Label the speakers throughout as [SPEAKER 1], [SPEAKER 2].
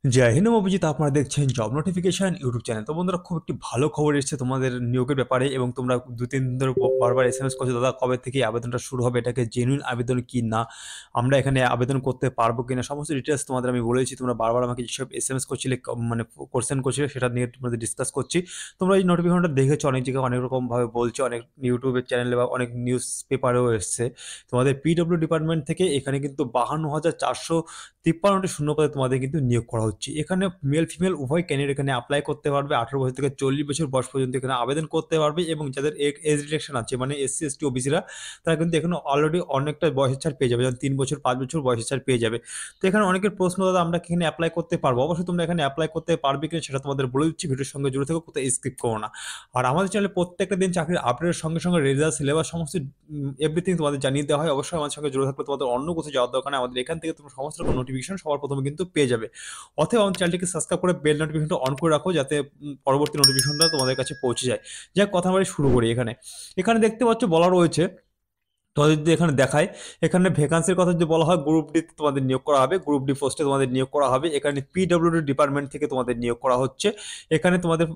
[SPEAKER 1] জয় হিন্দ অভিজিৎ, আপনারা দেখছেন job notification YouTube channel. তো বন্ধুরা, খুব একটি ভালো খবর এসেছে তোমাদের নিয়োগের ব্যাপারে, এবং তোমরা 2-3 দিন ধরে বারবার এসএমএস করছো, দাদা কবে থেকে এই আবেদনটা শুরু হবে, এটাকে জেনুইন আবেদন কি না, আমরা এখানে আবেদন করতে পারবো কিনা, সমস্ত ডিটেলস তোমাদের আমি বলেছি। তোমরা বারবার আমাকে যেসব এসএমএস করছিলে, মানে কোশ্চেন করছিলে, সেটা নিয়ে তোমাদের ডিসকাস করছি। তোমরা এই নোটিফিকেশনটা দেখেছো, অনেক জায়গায় অনেক রকমভাবে বলছো, অনেক ইউটিউবের চ্যানেলে বা অনেক নিউজ পেপারেও এসছে। তোমাদের পিডব্লিউ ডিপার্টমেন্ট থেকে এখানে কিন্তু 52,453টি শূন্যপদে তোমাদের কিন্তু নিয়োগ করা হচ্ছে। এখানে মেল ফিমেল উভয় ক্যান্ডিডেট এখানে অ্যাপ্লাই করতে পারবে। 18 বছর থেকে 40 বছর বয়স পর্যন্ত এখানে আবেদন করতে পারবে, এবং যাদের এজ রিলেকশন আছে, মানে এসসি এসটি ওবিসিরা, তারা কিন্তু এখানে অলরেডি অনেকটা বয়সের ছাড় পেয়ে যাবে, যেমন 3 বছর 5 বছর বয়সের ছাড় পেয়ে যাবে। তো এখানে অনেকের প্রশ্ন, দাদা আমরা কি এখানে অ্যাপ্লাই করতে পারবো? অবশ্যই তোমরা এখানে অ্যাপ্লাই করতে পারবে কিনা সেটা তোমাদের বলে দিচ্ছি, ভিডিওর সঙ্গে জুড়ে থেকো, কোথাও স্কিপ করো না। আর আমাদের চ্যানেলে প্রত্যেকটা দিন চাকরির আপডেটের সঙ্গে সঙ্গে রেজাল্ট, সিলেবাস, সমস্ত এভরিথিং তোমাদের জানিয়ে দেওয়া হয়। অবশ্যই আমার সঙ্গে জুড়ে থাকলে তোমাদের অন্য কোথাও যাওয়ার দরকার নেই, আমাদের এখান থেকে তোমরা সমস্ত রকম নোটিফিকেশন সবার প্রথমে কিন্তু পেয়ে যাবে। অথবা আমার চ্যানেলটিকে সাবস্ক্রাইব করে বেল নোটিফিকেশনটা অন করে রাখো, যাতে পরবর্তী নোটিফিকেশনটা তোমাদের কাছে পৌঁছে যায়। যাক, কথা বলে শুরু করি। এখানে এখানে দেখতে পাচ্ছ বলা রয়েছে, তোমাদের যদি এখানে দেখায়, এখানে ভ্যাকান্সির কথা যদি বলা হয়, গ্রুপ ডি তোমাদের নিয়োগ করা হবে, গ্রুপ ডি পোস্টে তোমাদের নিয়োগ করা হবে। এখানে পিডব্লিউডি ডিপার্টমেন্ট থেকে তোমাদের নিয়োগ করা হচ্ছে। এখানে তোমাদের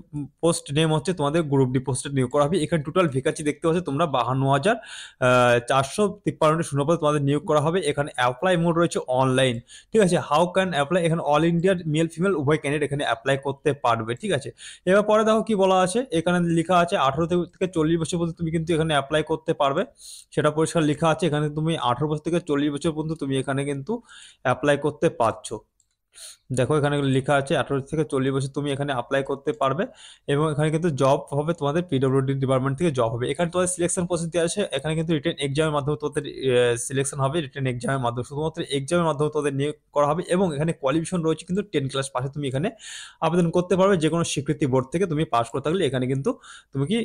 [SPEAKER 1] পোস্ট নেম হচ্ছে, তোমাদের গ্রুপ ডি পোস্টে নিয়োগ করা হবে। এখানে টোটাল ভ্যাকান্সি দেখতে পাচ্ছ তোমরা 52,453টি শূন্যপদে তোমাদের নিয়োগ করা হবে। এখানে অ্যাপ্লাই মোড রয়েছে অনলাইন, ঠিক আছে। হাউ ক্যান অ্যাপ্লাই, এখানে অল ইন্ডিয়ার মেল ফিমেল উভয় ক্যান্ডিডেট এখানে অ্যাপ্লাই করতে পারবে, ঠিক আছে। এবার পরে দেখো কি বলা আছে, এখানে লেখা আছে 18 থেকে 40 বছর পর্যন্ত তুমি কিন্তু এখানে অ্যাপ্লাই করতে পারবে, সেটা পরিষ্কার লেখা আছে। এখানে তুমি 18 বছর থেকে 40 বছর পর্যন্ত তুমি এখানে কিন্তু অ্যাপ্লাই করতে পারছো। দেখো এখানে লেখা আছে 18 থেকে 40 বছর তুমি এখানে অ্যাপ্লাই করতে পারবে, এবং এখানে কিন্তু জব হবে, তোমাদের পিডব্লিউডি ডিপার্টমেন্ট থেকে জব হবে। এখানে তোমাদের সিলেকশন প্রসেস দেওয়া আছে, এখানে কিন্তু রিটেন এক্সামের মাধ্যমে তোমাদের সিলেকশন হবে, রিটেন এক্সামের মাধ্যমে, শুধুমাত্র এক্সামের মাধ্যমে তোমাদের নিয়োগ করা হবে। এবং এখানে কোয়ালিফিকেশন রয়েছে কিন্তু 10 ক্লাস পাশে তুমি এখানে আবেদন করতে পারবে, যে কোনো স্বীকৃতি বোর্ড থেকে তুমি পাস করে থাকলে এখানে কিন্তু তুমি কি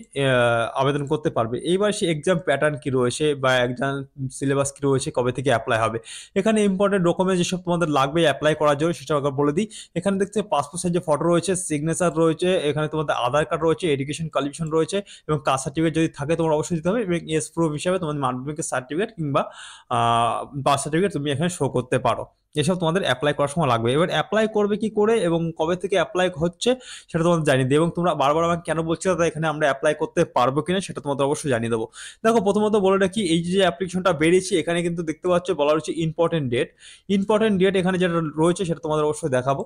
[SPEAKER 1] আবেদন করতে পারবে। এইবার সে এক্সাম প্যাটার্ন কি রয়েছে, বা এক্সাম সিলেবাস কি রয়েছে, কবে থেকে অ্যাপ্লাই হবে, এখানে ইম্পর্টেন্ট ডকুমেন্ট যেসব তোমাদের লাগবে অ্যাপ্লাই করার জন্য সেটা আগে বলে দিই। এখানে দেখতে পাসপোর্ট সাইজের ফটো রয়েছে, সিগনেচার রয়েছে, এখানে তোমাদের আধার কার্ড রয়েছে, এডুকেশন কোয়ালিফিকেশন রয়েছে, এবং কাস্ট সার্টিফিকেট যদি থাকে তোমার অবশ্যই দিতে হবে, এবং এস প্রুফ হিসাবে তোমাদের মাধ্যমিকের সার্টিফিকেট কিংবা বার্থ সার্টিফিকেট তুমি এখানে শো করতে পারো। এসব তোমাদের অ্যাপ্লাই করার সময় লাগবে। এবার অ্যাপ্লাই করবে কি করে এবং কবে থেকে অ্যাপ্লাই হচ্ছে সেটা তোমাদের জানিয়ে দিই, এবং তোমরা বারবার আমাকে কেন বলছো দাদা এখানে আমরা অ্যাপ্লাই করতে পারবো কিনা সেটা তোমাদের অবশ্যই জানিয়ে দেবো। দেখো, প্রথমত বলে রাখি, এই যে অ্যাপ্লিকেশনটা বেরিয়েছে এখানে কিন্তু দেখতে পাচ্ছ বলা রয়েছে ইম্পর্টেন্ট ডেট। ইম্পর্টেন্ট ডেট এখানে যেটা রয়েছে সেটা তোমাদের অবশ্যই দেখাবো।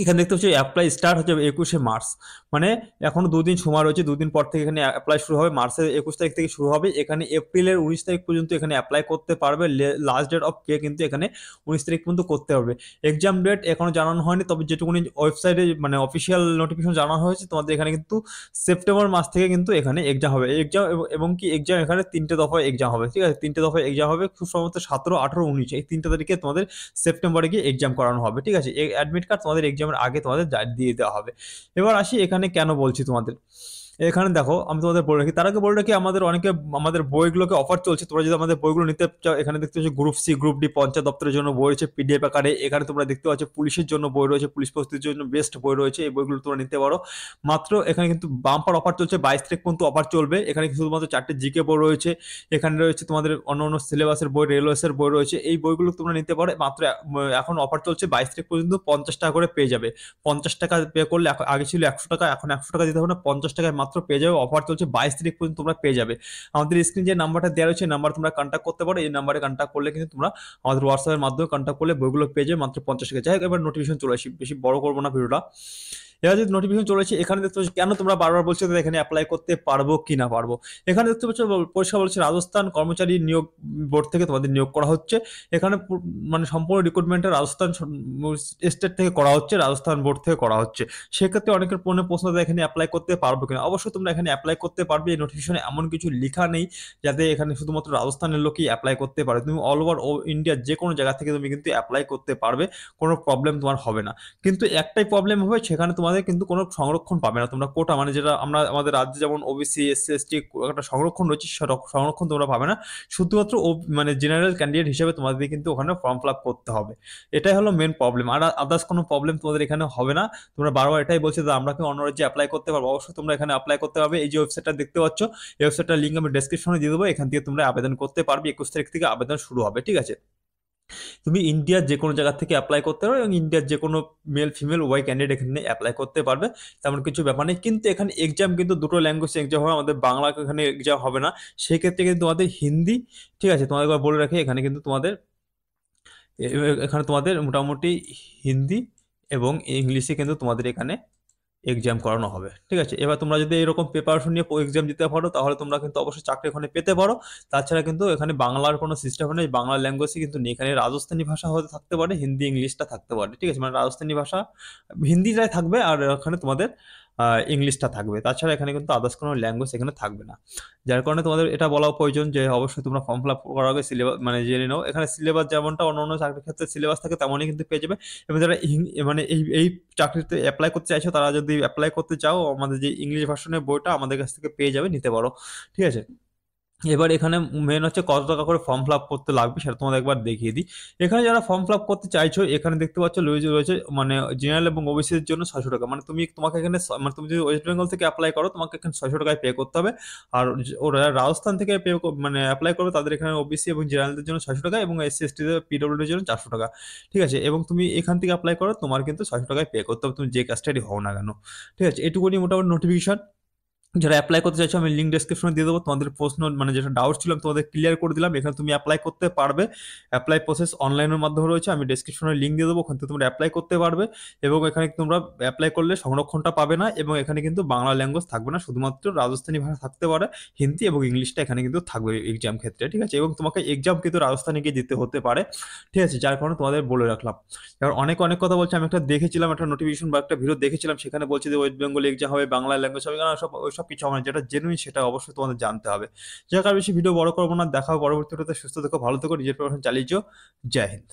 [SPEAKER 1] এখানে দেখতে পাচ্ছি অ্যাপ্লাই স্টার্ট হচ্ছে 21শে মার্চ, মানে এখনো 2 দিন সময় রয়েছে। 2 দিন পর থেকে এখানে অ্যাপ্লাই শুরু হবে, মার্চের 21 তারিখ থেকে শুরু হবে। এখানে এপ্রিলের 19 তারিখ পর্যন্ত এখানে অ্যাপ্লাই করতে পারবে। লাস্ট ডেট অফ পে কিন্তু এখানে 19 তারিখ পর্যন্ত করতে পারবে। এক্সাম ডেট এখনো জানানো হয়নি, তবে যেটুকুনি ওয়েবসাইটে মানে অফিসিয়াল নোটিফিকেশন জানানো হয়েছে, তোমাদের এখানে কিন্তু সেপ্টেম্বর মাস থেকে কিন্তু এখানে এক্সাম হবে। এক্সাম এবং কি এক্সাম এখানে 3টে দফায় এক্সাম হবে, ঠিক আছে। 3টে দফায় এক্সাম হবে, খুব সম্ভবত 17, 18, 19 এই 3টে তারিখে তোমাদের সেপ্টেম্বরে গিয়ে এক্সাম করানো হবে, ঠিক আছে। এই অ্যাডমিট কার্ড তোমাদের এক্সামের আগে তোমাদের দিয়ে দেওয়া হবে। এবার আসি এখানে কেন বলছি তোমাদের। এখানে দেখো, আমি তোমাদের বলে রাখি, তার আগে বলে রাখি, আমাদের অনেকে আমাদের বইগুলোকে অফার চলছে। তোমরা যদি আমাদের বইগুলো নিতে চাও, এখানে দেখতে পাচ্ছ group C, group D, panchayat দপ্তরের জন্য বই রয়েছে পিডিএফ আকারে। এখানে তোমরা দেখতে পাচ্ছ পুলিশের জন্য বই রয়েছে, পুলিশ প্রস্তুতির জন্য বেস্ট বই রয়েছে। এই বইগুলো তোমরা নিতে পারো। মাত্র এখানে কিন্তু বাম্পার অফার চলছে, 22 তারিখ পর্যন্ত অফার চলবে। এখানে শুধুমাত্র 4টে জিকে বই রয়েছে। এখানে রয়েছে তোমাদের অন্য অন্য সিলেবাসের বই, রেলওয়েসের বই রয়েছে। এই বইগুলো তোমরা নিতে পারো মাত্র, এখন অফার চলছে 22 তারিখ পর্যন্ত 50 টাকা করে পেয়ে যাবে। 50 টাকা পে করলে, আগে ছিল 100 টাকা, এখন 100 টাকা দিতে হবে না, 50 টাকায় মাত্র পেয়ে যাবে। অফার চলছে 22 তারিখ পর্যন্ত তোমরা পেয়ে যাবে। আমাদের স্ক্রিন যে নাম্বারটা দেওয়া রয়েছে, নাম্বার তোমরা কন্ট্যাক্ট করতে পারো। এই নাম্বারে কন্ট্যাক্ট করলে কিন্তু তোমরা আমাদের হোয়াটসঅ্যাপের মাধ্যমে কন্ট্যাক্ট করলে বইগুলো পেয়ে যাবে মাত্র 50 টাকা। যাই হোক, এবার নোটিফিকেশন চলে আসি, বেশি বড় করবো না ভিডিওটা। এবার যদি নোটিফিকেশন চলেছে, এখানে দেখতে পাচ্ছি কেন তোমরা বারবার বলছো যে এখানে অ্যাপ্লাই করতে পারবো কি না পারবো। এখানে দেখতে পাচ্ছ পরিষ্কার বলছে, রাজস্থান কর্মচারী নিয়োগ বোর্ড থেকে তোমাদের নিয়োগ করা হচ্ছে। এখানে মানে সম্পূর্ণ রিক্রুটমেন্টটা রাজস্থান স্টেট থেকে করা হচ্ছে, রাজস্থান বোর্ড থেকে করা হচ্ছে। সেক্ষেত্রে অনেকের মনে প্রশ্ন, এখানে অ্যাপ্লাই করতে পারবো কিনা। অবশ্যই তোমরা এখানে অ্যাপ্লাই করতে পারবে। এই নোটিফিকেশনে এমন কিছু লেখা নেই যাতে এখানে শুধুমাত্র রাজস্থানের লোকই অ্যাপ্লাই করতে পারে। তুমি অল ওভার ইন্ডিয়ার যে কোনো জায়গা থেকে তুমি কিন্তু অ্যাপ্লাই করতে পারবে, কোনো প্রবলেম তোমার হবে না। কিন্তু একটাই প্রবলেম হবে, সেখানে তোমাদের কিন্তু কোনো সংরক্ষণ পাবে না তোমরা। কোটা মানে যেটা আমরা আমাদের রাজ্যে যেমন ওবিসি, এসসি, এসটি একটা সংরক্ষণ রয়েছে, সেটা সংরক্ষণ তোমরা পাবে না। শুধুমাত্র মানে জেনারেল ক্যান্ডিডেট হিসেবে তোমাদের কিন্তু ওখানে ফর্ম ফিল আপ করতে হবে। এটাই হলো মেন প্রবলেম, আর আদার্স কোনো প্রবলেম তোমাদের এখানে হবে না। তোমরা বারবার এটাই বলছো যে আমরা কি অন্য রাজ্যে অ্যাপ্লাই করতে পারবো। অবশ্যই তোমরা এখানে অ্যাপ্লাই করতে পারবে। এই যে ওয়েবসাইটটা দেখতে পাচ্ছ, এই ওয়েবসাইটটার লিঙ্ক আমি ডেসক্রিপশনে দিয়ে দেবো, এখান থেকে তোমরা আবেদন করতে পারবে। 21 তারিখ থেকে আবেদন শুরু হবে, ঠিক আছে। তুমি ইন্ডিয়ার যে কোনো জায়গা থেকে অ্যাপ্লাই করতে পারো এবং ইন্ডিয়ার যে কোনো মেল ফিমেল উভয় ক্যান্ডিডেট এখানে অ্যাপ্লাই করতে পারবে, তেমন কিছু ব্যাপার নেই। কিন্তু এখানে এক্সাম কিন্তু দুটো ল্যাঙ্গুয়েজ এক্সাম হবে, আমাদের বাংলা এখানে এক্সাম হবে না। সেক্ষেত্রে কিন্তু তোমাদের হিন্দি, ঠিক আছে, তোমাদের একবার বলে রাখি এখানে কিন্তু তোমাদের এখানে তোমাদের মোটামুটি হিন্দি এবং ইংলিশে কিন্তু তোমাদের এখানে এক্সাম করানো হবে, ঠিক আছে। এবার তোমরা যদি এরকম প্রিপারেশন নিয়ে এক্সাম দিতে পারো তাহলে তোমরা কিন্তু অবশ্যই চাকরি এখানে পেতে পারো। তাছাড়া কিন্তু এখানে বাংলার কোনো সিস্টেম নেই, বাংলা ল্যাঙ্গুয়েজই কিন্তু নেই। এখানে রাজস্থানী ভাষা হয়তো থাকতে পারে, হিন্দি ইংলিশটা থাকতে পারে, ঠিক আছে, মানে রাজস্থানী ভাষা হিন্দিটাই থাকবে আর এখানে তোমাদের ইংলিশটা থাকবে। তাছাড়া এখানে কিন্তু আদার্স কোনো ল্যাঙ্গুয়েজ এখানে থাকবে না। যার কারণে তোমাদের এটা বলা প্রয়োজন যে অবশ্যই তোমরা ফর্ম ফিল আপ করার আগে সিলেবাস মানে জেনে নাও। এখানে সিলেবাস যেমনটা অন্যান্য চাকরির ক্ষেত্রে সিলেবাস থাকে তেমনই কিন্তু পেয়ে যাবে। এবং যারা মানে এই চাকরিতে অ্যাপ্লাই করতে চাইছো তারা যদি অ্যাপ্লাই করতে চাও আমাদের যে ইংলিশ ভার্সনের বইটা আমাদের কাছ থেকে পেয়ে যাবে, নিতে পারো, ঠিক আছে। এবার এখানে মেন হচ্ছে কত টাকা করে ফর্ম ফিল আপ করতে লাগবে সেটা তোমাদের একবার দেখিয়ে দিই। এখানে যারা ফর্ম ফিল আপ করতে চাইছো এখানে দেখতে পাচ্ছ রয়েছে মানে জেনারেল এবং ওবিসির জন্য 600 টাকা। মানে তোমাকে এখানে মানে তুমি যদি ওয়েস্ট বেঙ্গল থেকে অ্যাপ্লাই করো তোমাকে এখানে 600 টাকায় পে করতে হবে। আর ওরা রাজস্থান থেকে মানে অ্যাপ্লাই করবে তাদের এখানে ওবিসি এবং জেনারেলদের জন্য 600 টাকা এবং এসসি এসটিদের পিডব্লিউডির জন্য 400 টাকা, ঠিক আছে। এবং তুমি এখান থেকে অ্যাপ্লাই করো তোমার কিন্তু 600 টাকায় পে করতে হবে, তুমি যে কাজটাই হও না কেন, ঠিক আছে। এটুকুনি মোটামুটি নোটিফিকেশন। যারা অ্যাপ্লাই করতে চাইছো আমি লিঙ্ক ডেসক্রিপশনে দিয়ে দেবো। তোমাদের প্রশ্ন মানে যেটা ডাউট ছিল আমি তোমাদের ক্লিয়ার করে দিলাম। এখানে তুমি অ্যাপ্লাই করতে পারবে। অ্যাপ্লাই প্রসেস অনলাইনের মাধ্যমে রয়েছে, আমি ডেসক্রিপশনে লিঙ্ক দিয়ে দেবো, ওখান থেকে তোমরা অ্যাপ্লাই করতে পারবে। এবং এখানে তোমরা অ্যাপ্লাই করলে সংরক্ষণটা পাবে না এবং এখানে কিন্তু বাংলা ল্যাঙ্গুয়েজ থাকবে না, শুধুমাত্র রাজস্থানী ভাষা থাকতে পারে, হিন্দি এবং ইংলিশটা এখানে কিন্তু থাকবে এক্সাম ক্ষেত্রে, ঠিক আছে। এবং তোমাকে এক্সাম কিন্তু রাজস্থানে গিয়ে দিতে হতে পারে, ঠিক আছে, যার কারণে তোমাদের বলে রাখলাম। এবার অনেক অনেক কথা বলছে, আমি একটা দেখেছিলাম একটা নোটিফিকেশন বা একটা ভিডিও দেখেছিলাম, সেখানে বলছে যে ওয়েস্ট বেঙ্গল এক্সাম হবে বাংলা ল্যাঙ্গুয়েজ হবে, কারণ ওইসব কিছু হবে না। যেটা জেনুইন সেটা অবশ্যই তোমাদের জানতে হবে। যার কারণে বেশি ভিডিও বড় করবো না, দেখা হবে পরবর্তী ভিডিওতে। সুস্থ থেকো, ভালো থেকো, নিজের প্রিপারেশন চালিয়ে যাও। জয় হিন্দ।